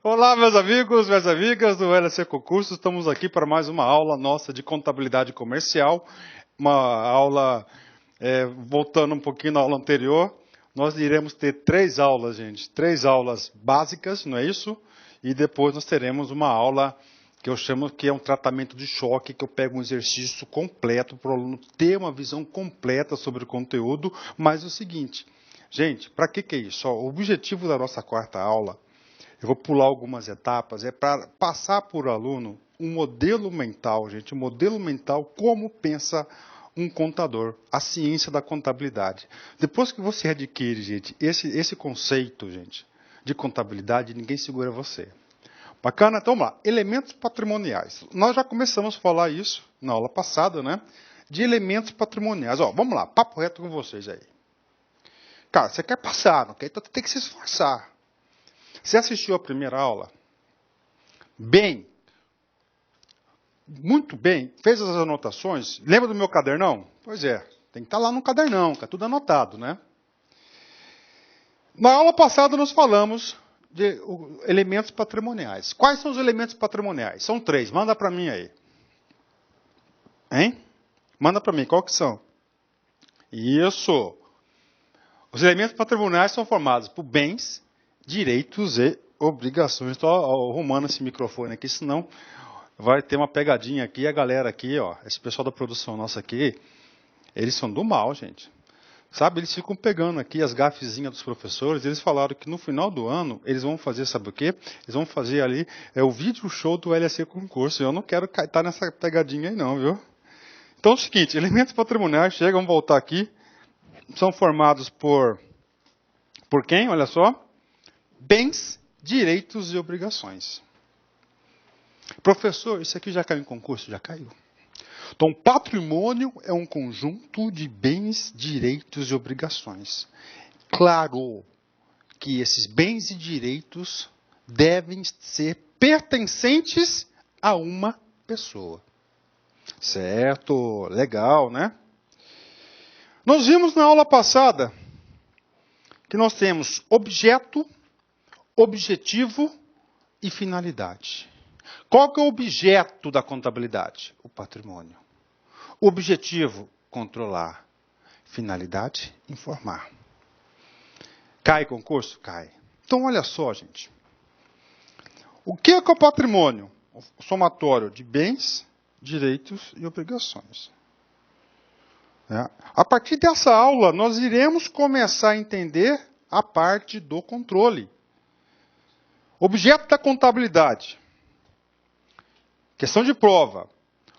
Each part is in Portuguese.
Olá, meus amigos, minhas amigas do LC Concursos. Estamos aqui para mais uma aula nossa de contabilidade comercial. Uma aula, voltando um pouquinho na aula anterior, nós iremos ter 3 aulas, gente. 3 aulas básicas, não é isso? E depois nós teremos uma aula que eu chamo que é um tratamento de choque, que eu pego um exercício completo para o aluno ter uma visão completa sobre o conteúdo. Mas é o seguinte, gente, para que é isso? O objetivo da nossa 4ª aula, eu vou pular algumas etapas, é para passar por aluno um modelo mental, gente, um modelo mental como pensa um contador, a ciência da contabilidade. Depois que você adquire, gente, esse conceito, gente, de contabilidade, ninguém segura você. Bacana? Então vamos lá. Elementos patrimoniais. Nós já começamos a falar isso na aula passada, né? De elementos patrimoniais. Ó, vamos lá, papo reto com vocês aí. Cara, você quer passar, não quer? Então tem que se esforçar. Você assistiu a primeira aula? Bem. Muito bem. Fez as anotações? Lembra do meu cadernão? Pois é. Tem que estar lá no cadernão, que é tudo anotado, né? Na aula passada nós falamos de elementos patrimoniais. Quais são os elementos patrimoniais? São 3. Manda para mim aí. Hein? Manda para mim. Qual que são? Isso. Os elementos patrimoniais são formados por bens, direitos e obrigações. Estou arrumando esse microfone aqui, senão vai ter uma pegadinha aqui. A galera aqui, ó, esse pessoal da produção nossa aqui, eles são do mal, gente. Sabe, eles ficam pegando aqui as gafezinhas dos professores. Eles falaram que no final do ano, eles vão fazer, sabe o quê? Eles vão fazer ali, o vídeo show do LC Concurso. Eu não quero estar nessa pegadinha aí não, viu? Então é o seguinte, elementos patrimoniais, vamos voltar aqui, são formados por quem? Olha só. Bens, direitos e obrigações. Professor, isso aqui já caiu em concurso? Já caiu. Então, patrimônio é um conjunto de bens, direitos e obrigações. Claro que esses bens e direitos devem ser pertencentes a uma pessoa. Certo? Legal, né? Nós vimos na aula passada que nós temos objeto, objetivo e finalidade. Qual que é o objeto da contabilidade? O patrimônio. O objetivo, controlar. Finalidade, informar. Cai concurso? Cai. Então, olha só, gente. O que é o patrimônio? O somatório de bens, direitos e obrigações. A partir dessa aula, nós iremos começar a entender a parte do controle. Objeto da contabilidade. Questão de prova.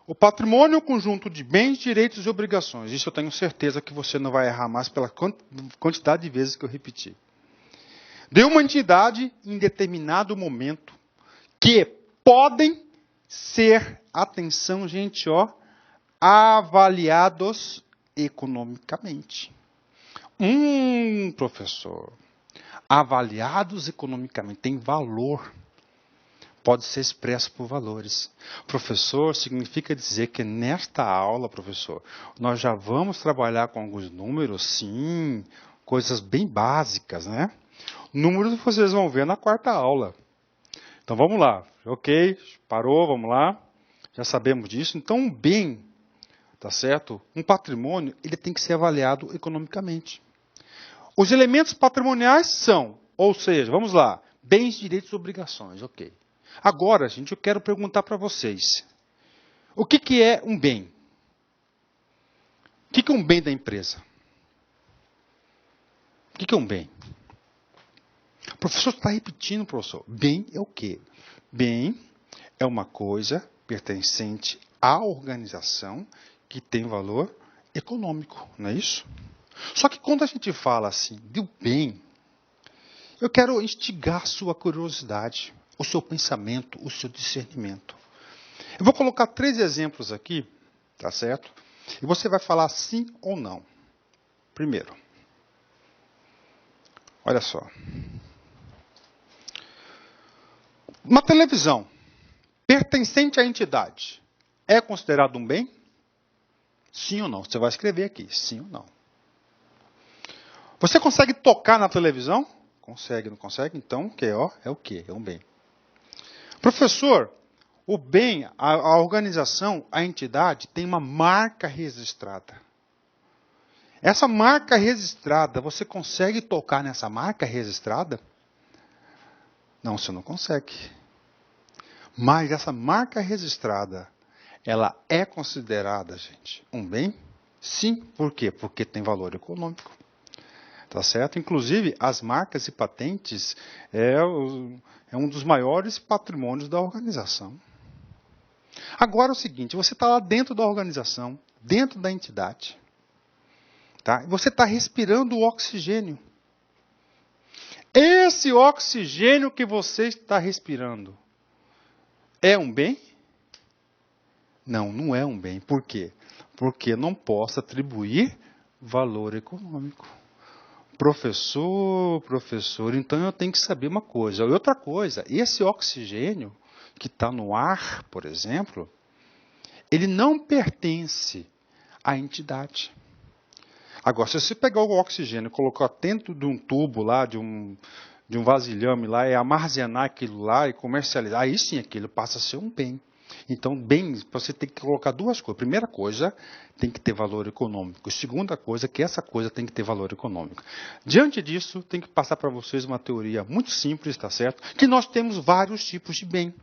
O patrimônio é um conjunto de bens, direitos e obrigações. Isso eu tenho certeza que você não vai errar mais pela quantidade de vezes que eu repeti. De uma entidade em determinado momento que podem ser, atenção gente, ó, avaliados economicamente. Professor, avaliados economicamente, tem valor. Pode ser expresso por valores. Professor, significa dizer que nesta aula, professor, nós já vamos trabalhar com alguns números, sim, coisas bem básicas, né? Números vocês vão ver na 4ª aula. Então vamos lá. Ok, parou, vamos lá. Já sabemos disso. Então um bem, tá certo? Um patrimônio, ele tem que ser avaliado economicamente. Os elementos patrimoniais são, ou seja, vamos lá, bens, direitos e obrigações, ok. Agora, gente, eu quero perguntar para vocês. O que é um bem? O que é um bem da empresa? O que é um bem? O professor está repetindo, professor. Bem é o quê? Bem é uma coisa pertencente à organização que tem valor econômico, não é isso? Só que quando a gente fala assim, do bem, eu quero instigar a sua curiosidade, o seu pensamento, o seu discernimento. Eu vou colocar 3 exemplos aqui, tá certo? E você vai falar sim ou não. Primeiro, olha só. Uma televisão pertencente à entidade é considerado um bem? Sim ou não? Você vai escrever aqui, sim ou não. Você consegue tocar na televisão? Consegue, não consegue? Então, é o quê? É um bem. Professor, o bem, a organização, a entidade tem uma marca registrada. Essa marca registrada, você consegue tocar nessa marca registrada? Não, você não consegue. Mas essa marca registrada, ela é considerada, gente, um bem? Sim. Por quê? Porque tem valor econômico. Tá certo? Inclusive, as marcas e patentes é um dos maiores patrimônios da organização. Agora é o seguinte, você está lá dentro da organização, dentro da entidade. Tá? Você está respirando o oxigênio. Esse oxigênio que você está respirando é um bem? Não, não é um bem. Por quê? Porque não posso atribuir valor econômico. Professor, então eu tenho que saber uma coisa. E outra coisa, esse oxigênio que está no ar, por exemplo, ele não pertence à entidade. Agora, se você pegar o oxigênio e colocar dentro de um tubo lá, de um vasilhame lá, e armazenar aquilo lá e comercializar, aí sim aquilo passa a ser um bem. Então, bem, você tem que colocar duas coisas. Primeira coisa, tem que ter valor econômico. Segunda coisa, que essa coisa tem que ter valor econômico. Diante disso, tem que passar para vocês uma teoria muito simples, tá certo? Que nós temos vários tipos de bem.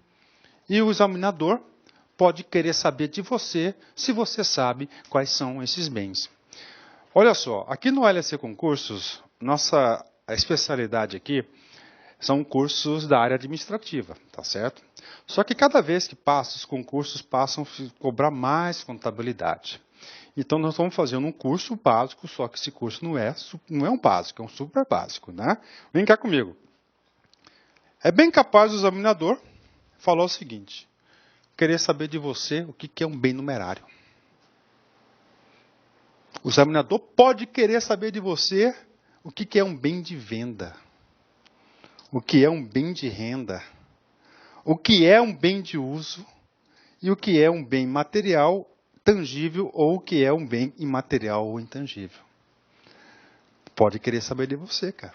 E o examinador pode querer saber de você, se você sabe quais são esses bens. Olha só, aqui no LSC Concursos, nossa especialidade aqui são cursos da área administrativa, tá certo? Só que cada vez que passa, os concursos passam a cobrar mais contabilidade. Então, nós estamos fazendo um curso básico, só que esse curso não é um básico, é um super básico, né? Vem cá comigo. É bem capaz o examinador falar o seguinte, querer saber de você o que é um bem numerário. O examinador pode querer saber de você o que é um bem de venda, o que é um bem de renda, o que é um bem de uso e o que é um bem material, tangível ou o que é um bem imaterial ou intangível. Pode querer saber de você, cara.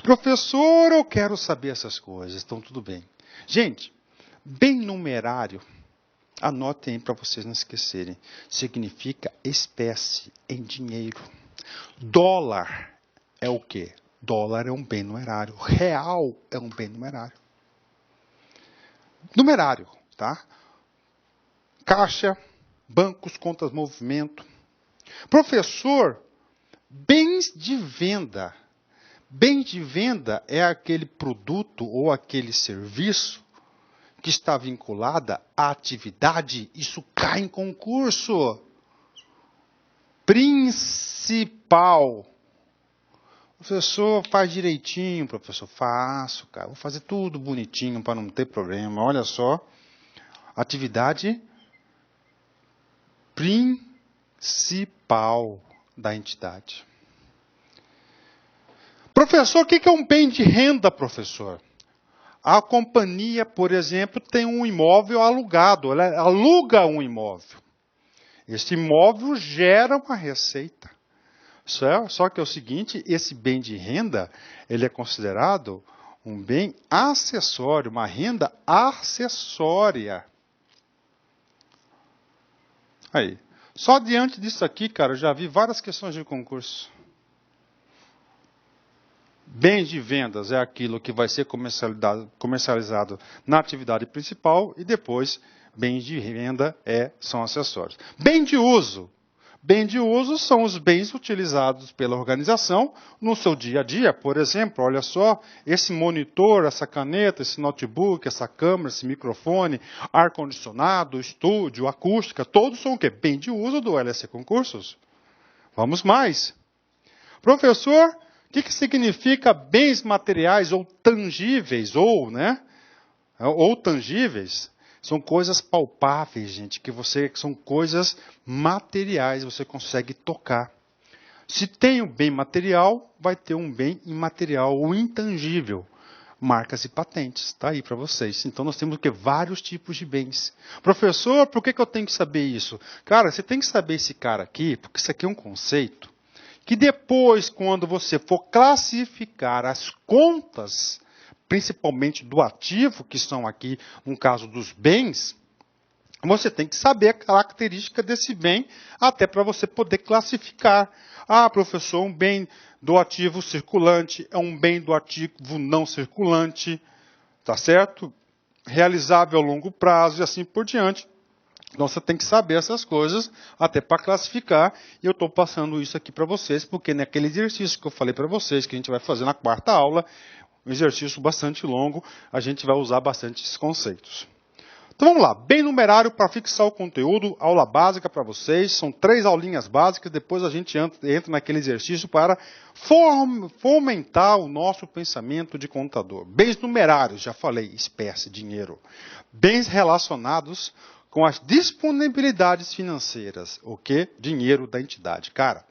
Professor, eu quero saber essas coisas, então tudo bem. Gente, bem numerário, anotem aí para vocês não esquecerem, significa espécie em dinheiro. Dólar é o quê? Dólar é um bem numerário. Real é um bem numerário. Numerário, tá? Caixa, bancos, contas, movimento. Professor, bens de venda. Bem de venda é aquele produto ou aquele serviço que está vinculada à atividade. Isso cai em concurso. Principal. Professor, faz direitinho, professor. Faço, cara. Vou fazer tudo bonitinho para não ter problema. Olha só. Atividade principal da entidade. Professor, o que é um bem de renda, professor? A companhia, por exemplo, tem um imóvel alugado. Ela aluga um imóvel. Esse imóvel gera uma receita. Só que é o seguinte, esse bem de renda, ele é considerado um bem acessório, uma renda acessória. Aí, só diante disso aqui, cara, eu já vi várias questões de concurso. Bens de vendas é aquilo que vai ser comercializado na atividade principal e depois bens de venda são acessórios. Bem de uso. Bem de uso são os bens utilizados pela organização no seu dia a dia. Por exemplo, olha só, esse monitor, essa caneta, esse notebook, essa câmera, esse microfone, ar-condicionado, estúdio, acústica, todos são o quê? Bem de uso do LSC Concursos. Vamos mais. Professor, o que significa bens materiais ou tangíveis, ou tangíveis? São coisas palpáveis, gente, que são coisas materiais, você consegue tocar. Se tem um bem material, vai ter um bem imaterial ou intangível. Marcas e patentes, está aí para vocês. Então nós temos vários tipos de bens. Professor, por que eu tenho que saber isso? Cara, você tem que saber esse cara aqui, porque isso aqui é um conceito que depois, quando você for classificar as contas principalmente do ativo, que são aqui, no caso dos bens, você tem que saber a característica desse bem, até para você poder classificar. Ah, professor, um bem do ativo circulante é um bem do ativo não circulante, tá certo? Realizável a longo prazo e assim por diante. Então você tem que saber essas coisas até para classificar. E eu estou passando isso aqui para vocês, porque naquele exercício que eu falei para vocês, que a gente vai fazer na quarta aula, um exercício bastante longo, a gente vai usar bastante esses conceitos. Então vamos lá, bem numerário para fixar o conteúdo, aula básica para vocês, são 3 aulinhas básicas, depois a gente entra naquele exercício para fomentar o nosso pensamento de contador. Bens numerários, já falei, espécie, dinheiro. Bens relacionados com as disponibilidades financeiras, o que? Dinheiro da entidade. Cara,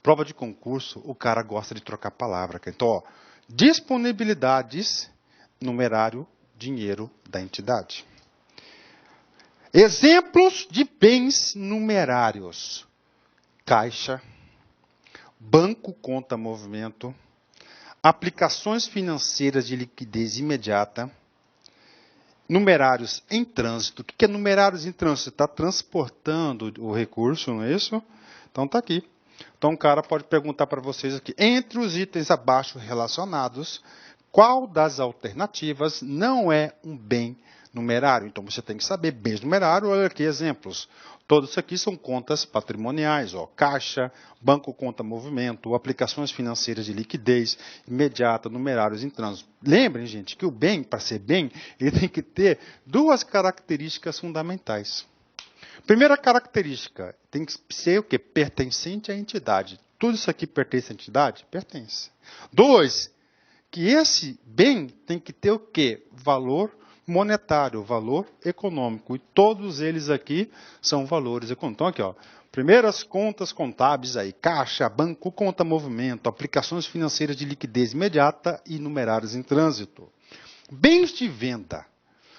prova de concurso, o cara gosta de trocar palavra. Então, ó, disponibilidades, numerário, dinheiro da entidade. Exemplos de bens numerários: caixa, banco conta movimento, aplicações financeiras de liquidez imediata, numerários em trânsito. O que é numerários em trânsito? Está transportando o recurso, não é isso? Então está aqui. Então o cara pode perguntar para vocês aqui, entre os itens abaixo relacionados, qual das alternativas não é um bem numerário? Então você tem que saber bens numerários, olha aqui exemplos. Todos isso aqui são contas patrimoniais, ó, caixa, banco conta movimento, aplicações financeiras de liquidez imediata, numerários em trânsito. Lembrem, gente, que o bem, para ser bem, ele tem que ter 2 características fundamentais. Primeira característica, tem que ser o quê? Pertencente à entidade. Tudo isso aqui pertence à entidade? Pertence. 2, que esse bem tem que ter o quê? Valor monetário, valor econômico. E todos eles aqui são valores econômicos. Então, aqui, ó, primeiras contas contábeis aí, caixa, banco, conta movimento, aplicações financeiras de liquidez imediata e numerários em trânsito. Bens de venda.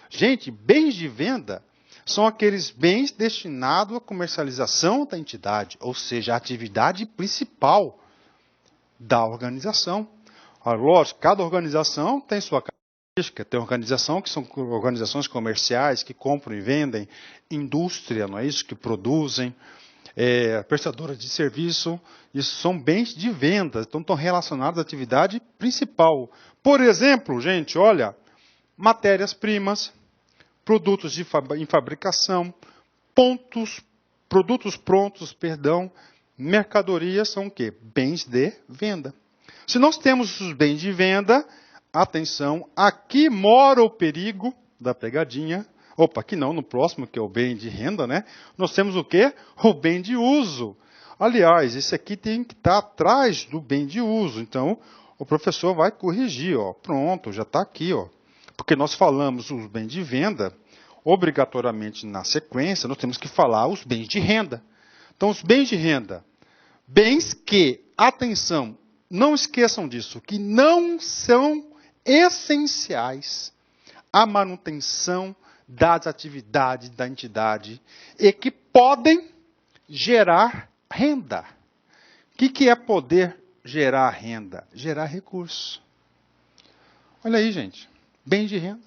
Gente, bens de venda são aqueles bens destinados à comercialização da entidade, ou seja, a atividade principal da organização. Lógico, cada organização tem sua característica. Tem organização que são organizações comerciais que compram e vendem, indústria, não é isso, que produzem, prestadoras de serviço, isso são bens de venda, então estão relacionados à atividade principal. Por exemplo, gente, olha, matérias-primas, produtos em fabricação, produtos prontos, mercadorias são o quê? Bens de venda. Se nós temos os bens de venda, atenção, aqui mora o perigo da pegadinha. Opa, aqui não, no próximo, que é o bem de renda, né? Nós temos o quê? O bem de uso. Aliás, esse aqui tem que estar atrás do bem de uso. Então, o professor vai corrigir, ó. Pronto, já está aqui, ó. Porque nós falamos os bens de venda, obrigatoriamente na sequência, nós temos que falar os bens de renda. Então, os bens de renda, bens que, atenção, não esqueçam disso, que não são essenciais à manutenção das atividades da entidade e que podem gerar renda. O que é poder gerar renda? Gerar recurso. Olha aí, gente. Bens de renda.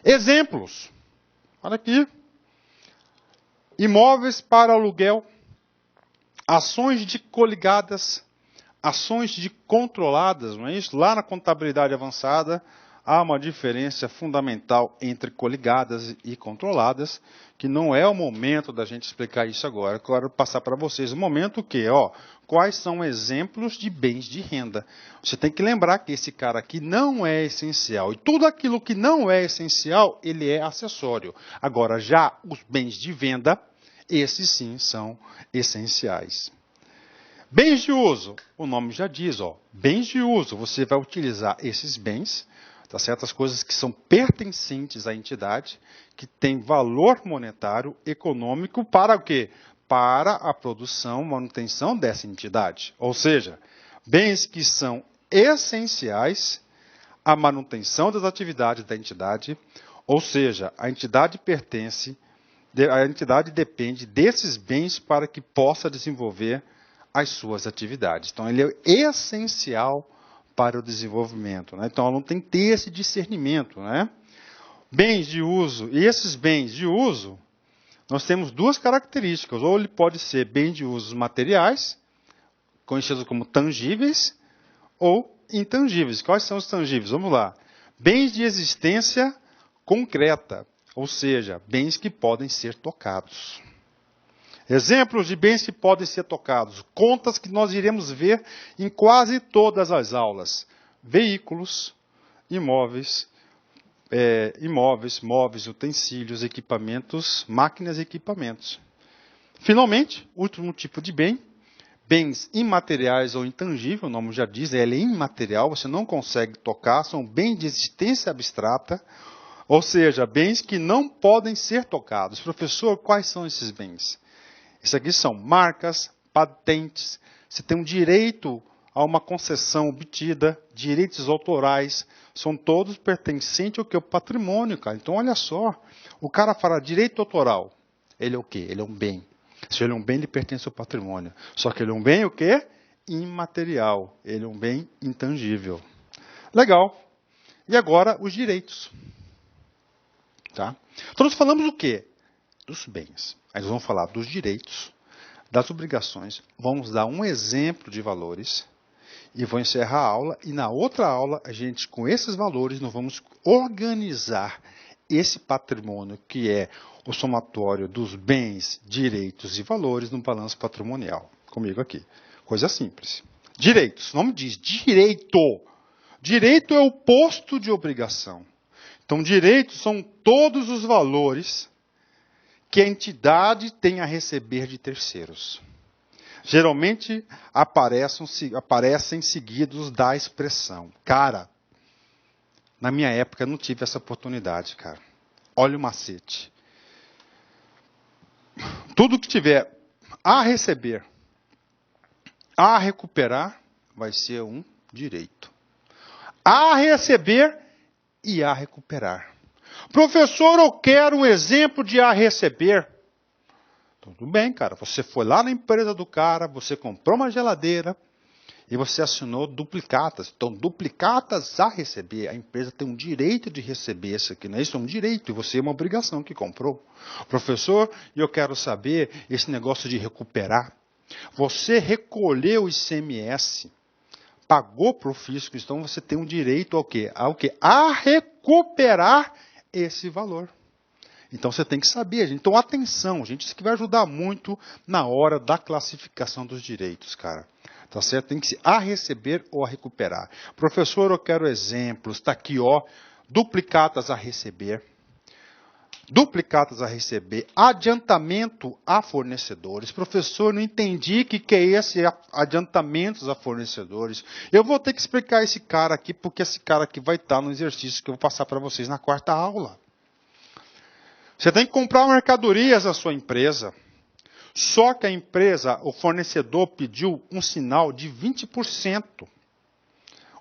Exemplos. Olha aqui. Imóveis para aluguel. Ações de coligadas. Ações de controladas, não é isso? Lá na contabilidade avançada, há uma diferença fundamental entre coligadas e controladas, que não é o momento da gente explicar isso agora. Eu quero passar para vocês o momento que, ó, quais são exemplos de bens de renda. Você tem que lembrar que esse cara aqui não é essencial. E tudo aquilo que não é essencial, ele é acessório. Agora, já os bens de venda, esses sim são essenciais. Bens de uso, o nome já diz, ó, bens de uso, você vai utilizar esses bens, tá certo? As coisas que são pertencentes à entidade, que têm valor monetário, econômico, para o quê? Para a produção, manutenção dessa entidade. Ou seja, bens que são essenciais à manutenção das atividades da entidade, ou seja, a entidade depende desses bens para que possa desenvolver as suas atividades. Então, ele é essencial para o desenvolvimento, né? Então, o aluno tem que ter esse discernimento, né? Bens de uso. E esses bens de uso, nós temos duas características. Ou ele pode ser bens de uso materiais, conhecidos como tangíveis, ou intangíveis. Quais são os tangíveis? Vamos lá. Bens de existência concreta, ou seja, bens que podem ser tocados. Exemplos de bens que podem ser tocados. Contas que nós iremos ver em quase todas as aulas. Veículos, imóveis, móveis, utensílios, equipamentos, máquinas e equipamentos. Finalmente, último tipo de bem, bens imateriais ou intangíveis, o nome já diz, ele é imaterial, você não consegue tocar, são bens de existência abstrata, ou seja, bens que não podem ser tocados. Professor, quais são esses bens? Isso aqui são marcas, patentes, você tem um direito a uma concessão obtida, direitos autorais, são todos pertencentes ao que? Ao patrimônio, cara. Então, olha só, o cara fala direito autoral, ele é o quê? Ele é um bem. Se ele é um bem, ele pertence ao patrimônio. Só que ele é um bem o quê? Imaterial. Ele é um bem intangível. Legal. E agora, os direitos. Tá? Então, nós falamos o quê? Dos bens. Aí nós vamos falar dos direitos, das obrigações. Vamos dar um exemplo de valores. E vou encerrar a aula. E na outra aula, a gente, com esses valores, nós vamos organizar esse patrimônio, que é o somatório dos bens, direitos e valores no balanço patrimonial. Comigo aqui. Coisa simples. Direitos. O nome diz direito. Direito é o oposto de obrigação. Então, direitos são todos os valores que a entidade tem a receber de terceiros. Geralmente aparecem seguidos da expressão. Cara, na minha época eu não tive essa oportunidade, cara. Olha o macete. Tudo que tiver a receber, a recuperar, vai ser um direito. A receber e a recuperar. Professor, eu quero um exemplo de a receber. Tudo bem, cara. Você foi lá na empresa do cara, você comprou uma geladeira e você assinou duplicatas. Então, duplicatas a receber. A empresa tem um direito de receber isso aqui, não é isso? É um direito e você é uma obrigação que comprou. Professor, eu quero saber esse negócio de recuperar. Você recolheu o ICMS, pagou para o fisco, então você tem um direito ao quê? Ao quê? A recuperar esse valor. Então, você tem que saber. Então, atenção, gente. Isso aqui vai ajudar muito na hora da classificação dos direitos, cara. Tá certo? Tem que ser a receber ou a recuperar. Professor, eu quero exemplos. Está aqui, ó. Duplicatas a receber. Duplicatas a receber. Adiantamento a fornecedores. Professor, não entendi o que é esse adiantamentos a fornecedores. Eu vou ter que explicar esse cara aqui, porque esse cara aqui vai estar no exercício que eu vou passar para vocês na quarta aula. Você tem que comprar mercadorias da sua empresa. Só que a empresa, o fornecedor pediu um sinal de 20%.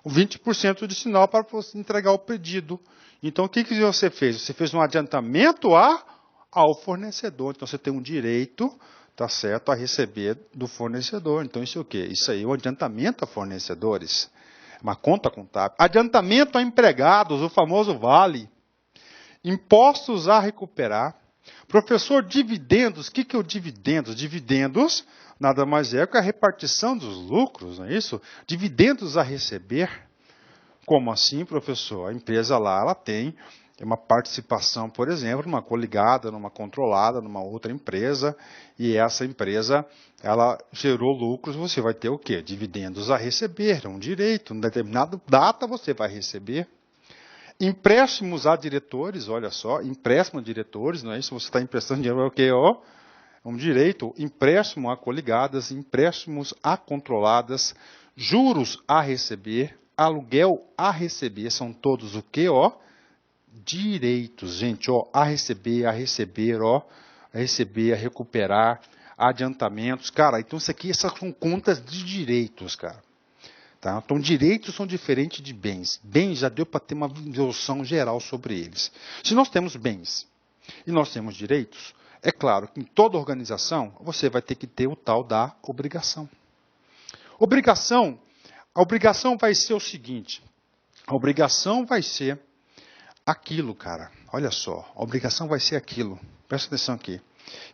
O 20% de sinal para você entregar o pedido. Então, o que você fez? Você fez um adiantamento ao fornecedor. Então, você tem um direito, tá certo, a receber do fornecedor. Então, isso é o quê? Isso aí é um adiantamento a fornecedores. Uma conta contábil. Adiantamento a empregados, o famoso vale. Impostos a recuperar. Professor, dividendos. O que é o dividendos? Dividendos nada mais é que a repartição dos lucros, não é isso? Dividendos a receber. Como assim, professor? A empresa lá, ela tem uma participação, por exemplo, numa coligada, numa controlada, numa outra empresa, e essa empresa, ela gerou lucros, você vai ter o quê? Dividendos a receber, é um direito, em determinada data você vai receber. Empréstimos a diretores, olha só, empréstimo a diretores, não é isso? Você está emprestando dinheiro, é o quê? Ó, é um direito. Empréstimo a coligadas, empréstimos a controladas, juros a receber, aluguel a receber, são todos o quê? Ó, direitos, gente, ó, a receber, ó, a receber, a recuperar, adiantamentos. Cara, então isso aqui, essas são contas de direitos, cara. Tá? Então, direitos são diferentes de bens. Bens já deu para ter uma noção geral sobre eles. Se nós temos bens e nós temos direitos, é claro que em toda organização você vai ter que ter o tal da obrigação. Obrigação, A obrigação vai ser o seguinte. A obrigação vai ser aquilo, cara. Olha só. A obrigação vai ser aquilo. Presta atenção aqui.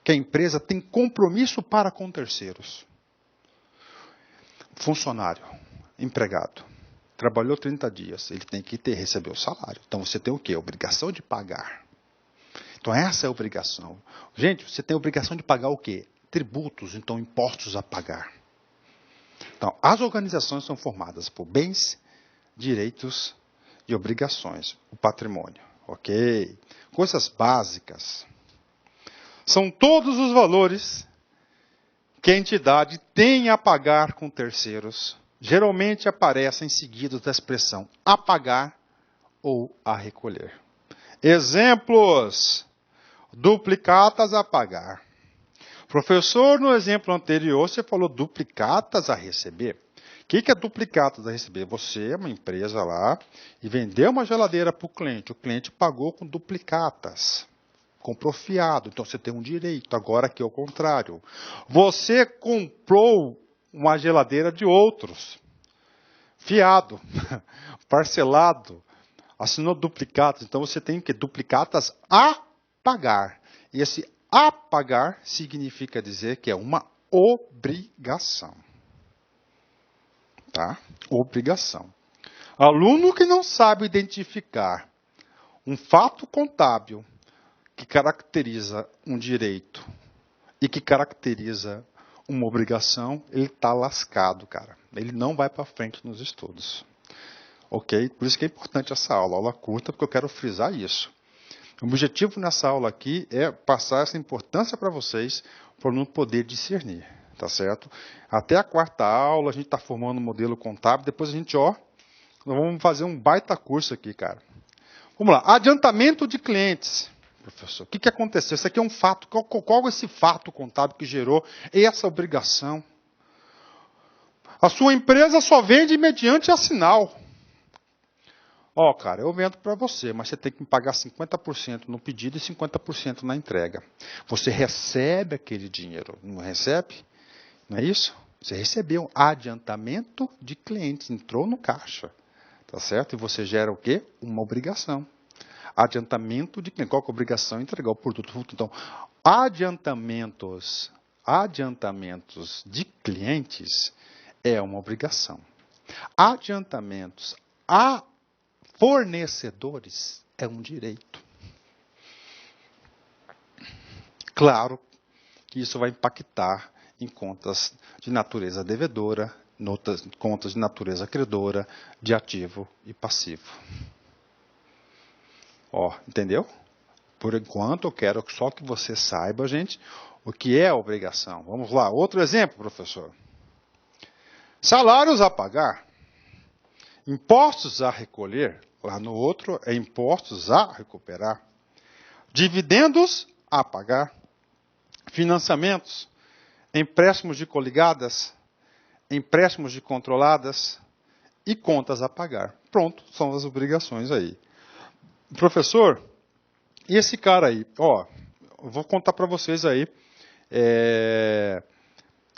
Que a empresa tem compromisso para com terceiros. Funcionário, empregado, trabalhou 30 dias, ele tem que receber o salário. Então você tem o quê? Obrigação de pagar. Então essa é a obrigação. Gente, você tem a obrigação de pagar o quê? Tributos, então impostos a pagar. Então, as organizações são formadas por bens, direitos e obrigações. O patrimônio, ok? Coisas básicas. São todos os valores que a entidade tem a pagar com terceiros, geralmente aparecem seguidos da expressão a pagar ou a recolher. Exemplos: duplicatas a pagar. Professor, no exemplo anterior, você falou duplicatas a receber. O que é duplicatas a receber? Você é uma empresa lá e vendeu uma geladeira para o cliente pagou com duplicatas. Comprou fiado, então você tem um direito. Agora aqui é o contrário. Você comprou uma geladeira de outros. Fiado, parcelado, assinou duplicatas. Então você tem que duplicatas a pagar. E esse a pagar significa dizer que é uma obrigação. Tá? Obrigação. Aluno que não sabe identificar um fato contábil que caracteriza um direito e que caracteriza uma obrigação, ele está lascado, cara. Ele não vai para frente nos estudos. Ok? Por isso que é importante essa aula curta, porque eu quero frisar isso. O objetivo nessa aula aqui é passar essa importância para vocês, para não poder discernir, tá certo? Até a quarta aula, a gente está formando um modelo contábil, depois a gente, nós vamos fazer um baita curso aqui, cara. Vamos lá, adiantamento de clientes. Professor, o que aconteceu? Isso aqui é um fato. Qual é esse fato contábil que gerou essa obrigação? A sua empresa só vende mediante assinal. Cara, eu vendo para você, mas você tem que me pagar 50% no pedido e 50% na entrega. Você recebe aquele dinheiro, não recebe? Não é isso? Você recebeu adiantamento de clientes, entrou no caixa. Tá certo? E você gera o quê? Uma obrigação. Adiantamento de cliente. Qual que é a obrigação? Entregar o produto. Então, adiantamentos de clientes é uma obrigação. Adiantamentos a fornecedores é um direito. Claro que isso vai impactar em contas de natureza devedora, contas de natureza credora, de ativo e passivo. Entendeu? Por enquanto, eu quero só que você saiba, gente, o que é a obrigação. Vamos lá, outro exemplo, professor. Salários a pagar, impostos a recolher, lá no outro é impostos a recuperar, dividendos a pagar, financiamentos, empréstimos de coligadas, empréstimos de controladas e contas a pagar. Pronto, são as obrigações aí. Professor, e esse cara aí? Eu vou contar para vocês aí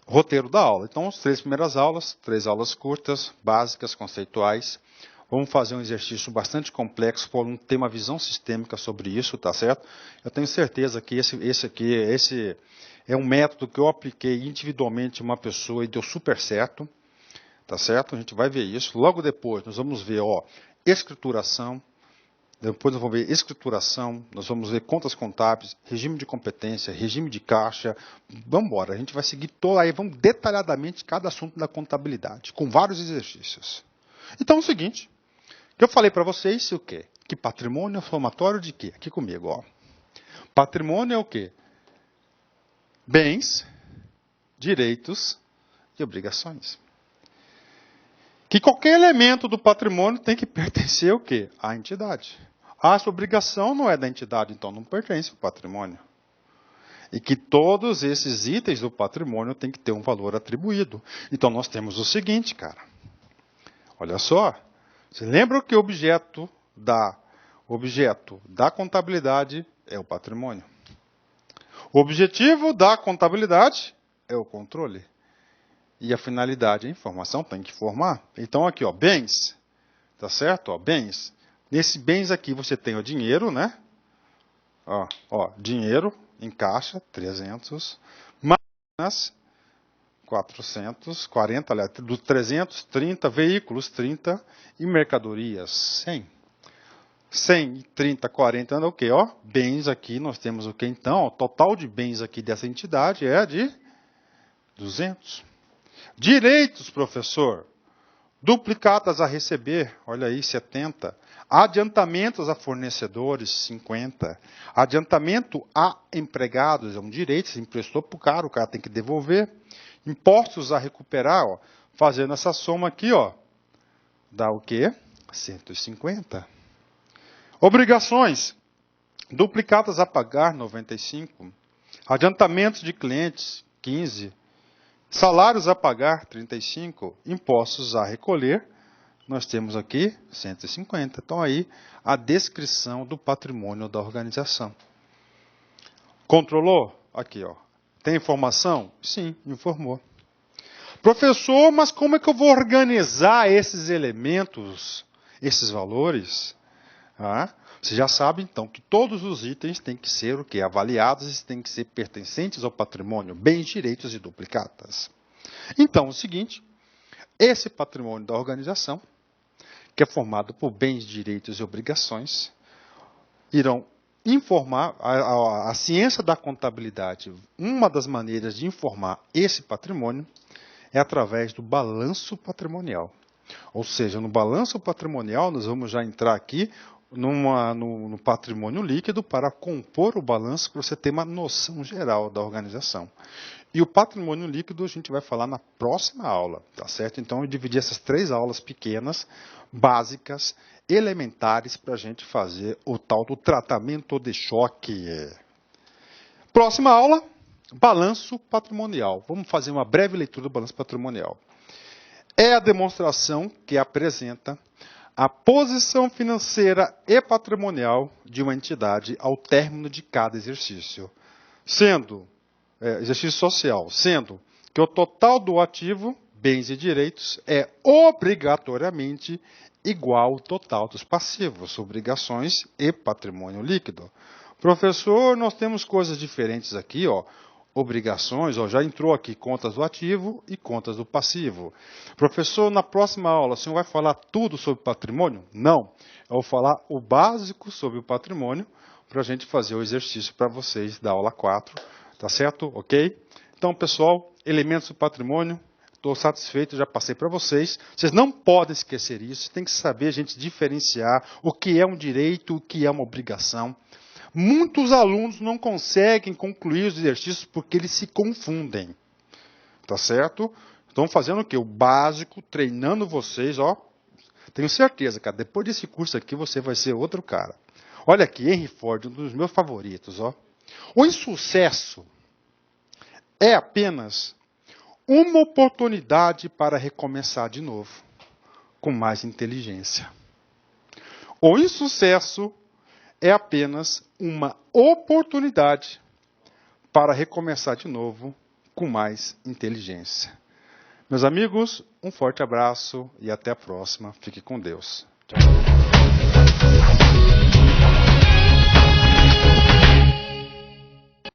roteiro da aula. Então, as 3 primeiras aulas, 3 aulas curtas, básicas, conceituais. Vamos fazer um exercício bastante complexo, para ter uma visão sistêmica sobre isso, tá certo? Eu tenho certeza que esse é um método que eu apliquei individualmente em uma pessoa e deu super certo, tá certo? A gente vai ver isso. Logo depois, nós vamos ver, escrituração. Depois nós vamos ver escrituração, nós vamos ver contas contábeis, regime de competência, regime de caixa. Vamos embora, a gente vai seguir vamos detalhadamente cada assunto da contabilidade, com vários exercícios. Então é o seguinte, que eu falei para vocês o quê? Que patrimônio é somatório de quê? Aqui comigo, Patrimônio é o quê? Bens, direitos e obrigações. Que qualquer elemento do patrimônio tem que pertencer ao quê? À entidade. Essa obrigação não é da entidade, então não pertence ao patrimônio. E que todos esses itens do patrimônio têm que ter um valor atribuído. Então nós temos o seguinte, cara. Olha só. Você lembra que o objeto da contabilidade é o patrimônio. O objetivo da contabilidade é o controle. E a finalidade, a informação tem que informar. Então aqui, ó, bens, tá certo? Ó, bens. Nesse bens aqui você tem o dinheiro, né? Ó, dinheiro em caixa, 300, máquinas, 440, aliás, dos 330, veículos, 30, e mercadorias, 100. 100, 30, 40, é o quê? Ó, bens aqui, nós temos o quê então? O total de bens aqui dessa entidade é de 200. Direitos, professor. Duplicatas a receber, olha aí, 70. Adiantamentos a fornecedores, 50. Adiantamento a empregados, é um direito, se emprestou para o cara tem que devolver. Impostos a recuperar, ó, fazendo essa soma aqui, ó, dá o quê? 150. Obrigações. Duplicatas a pagar, 95. Adiantamentos de clientes, 15. Salários a pagar, 35. Impostos a recolher, nós temos aqui 150. Então, aí, a descrição do patrimônio da organização. Controlou? Aqui, ó. Tem informação? Sim, informou. Professor, mas como é que eu vou organizar esses elementos, esses valores? Você já sabe, então, que todos os itens têm que ser o quê? Avaliados e têm que ser pertencentes ao patrimônio, bens, direitos e duplicatas. Então, é o seguinte, esse patrimônio da organização, que é formado por bens, direitos e obrigações, irão informar, a ciência da contabilidade, uma das maneiras de informar esse patrimônio é através do balanço patrimonial. Ou seja, no balanço patrimonial, nós vamos já entrar aqui no patrimônio líquido para compor o balanço, para você ter uma noção geral da organização. E o patrimônio líquido a gente vai falar na próxima aula, tá certo? Então eu dividi essas 3 aulas pequenas, básicas, elementares, para a gente fazer o tal do tratamento de choque. Próxima aula, balanço patrimonial. Vamos fazer uma breve leitura do balanço patrimonial. É a demonstração que apresenta a posição financeira e patrimonial de uma entidade ao término de cada exercício, exercício social, sendo que o total do ativo, bens e direitos, é obrigatoriamente igual ao total dos passivos, obrigações e patrimônio líquido. Professor, nós temos coisas diferentes aqui, ó. Obrigações, ó, já entrou aqui contas do ativo e contas do passivo. Professor, na próxima aula, o senhor vai falar tudo sobre patrimônio? Não. Eu vou falar o básico sobre o patrimônio para a gente fazer o exercício para vocês da aula 4. Tá certo? Ok? Então, pessoal, elementos do patrimônio, estou satisfeito, já passei para vocês. Vocês não podem esquecer isso, tem que saber a gente diferenciar o que é um direito, o que é uma obrigação. Muitos alunos não conseguem concluir os exercícios porque eles se confundem. Tá certo? Estão fazendo o quê? O básico, treinando vocês, ó. Tenho certeza, cara, depois desse curso aqui você vai ser outro cara. Olha aqui, Henry Ford, um dos meus favoritos, ó. O insucesso é apenas uma oportunidade para recomeçar de novo, com mais inteligência. O insucesso é apenas uma oportunidade para recomeçar de novo com mais inteligência. Meus amigos, um forte abraço e até a próxima. Fique com Deus. Tchau.